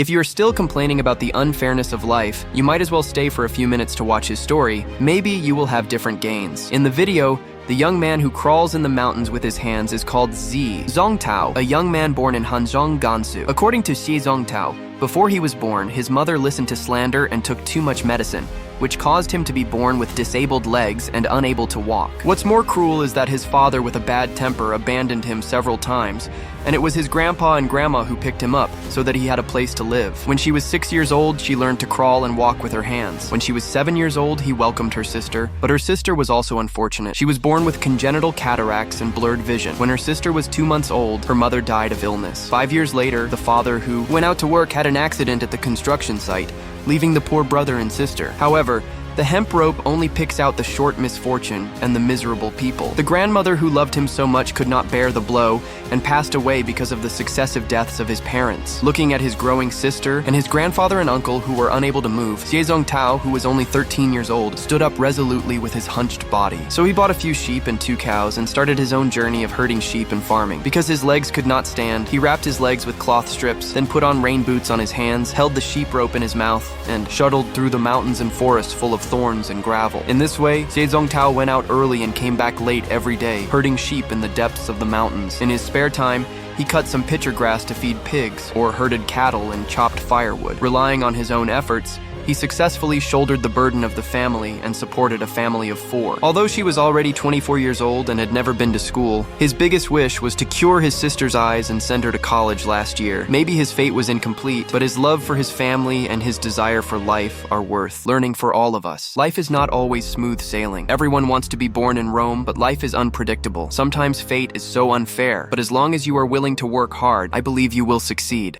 If you're still complaining about the unfairness of life, you might as well stay for a few minutes to watch his story. Maybe you will have different gains. In the video, the young man who crawls in the mountains with his hands is called Xie Zongtao, a young man born in Hanzhong, Gansu. According to Xie Zongtao, before he was born, his mother listened to slander and took too much medicine, which caused him to be born with disabled legs and unable to walk. What's more cruel is that his father, with a bad temper, abandoned him several times, and it was his grandpa and grandma who picked him up so that he had a place to live. When she was 6 years old, she learned to crawl and walk with her hands. When she was 7 years old, he welcomed her sister, but her sister was also unfortunate. She was born with congenital cataracts and blurred vision. When her sister was 2 months old, her mother died of illness. 5 years later, the father, who went out to work, had an accident at the construction site, leaving the poor brother and sister. However, the hemp rope only picks out the short misfortune and the miserable people. The grandmother who loved him so much could not bear the blow and passed away because of the successive deaths of his parents. Looking at his growing sister and his grandfather and uncle who were unable to move, Xie Zongtao, who was only 13 years old, stood up resolutely with his hunched body. So he bought a few sheep and 2 cows and started his own journey of herding sheep and farming. Because his legs could not stand, he wrapped his legs with cloth strips, then put on rain boots on his hands, held the sheep rope in his mouth, and shuttled through the mountains and forests full of thorns and gravel. In this way, Xie Zongtao went out early and came back late every day, herding sheep in the depths of the mountains. In his spare time, he cut some pitcher grass to feed pigs, or herded cattle and chopped firewood. Relying on his own efforts, he successfully shouldered the burden of the family and supported a family of 4. Although she was already 24 years old and had never been to school, his biggest wish was to cure his sister's eyes and send her to college last year. Maybe his fate was incomplete, but his love for his family and his desire for life are worth learning for all of us. Life is not always smooth sailing. Everyone wants to be born in Rome, but life is unpredictable. Sometimes fate is so unfair, but as long as you are willing to work hard, I believe you will succeed.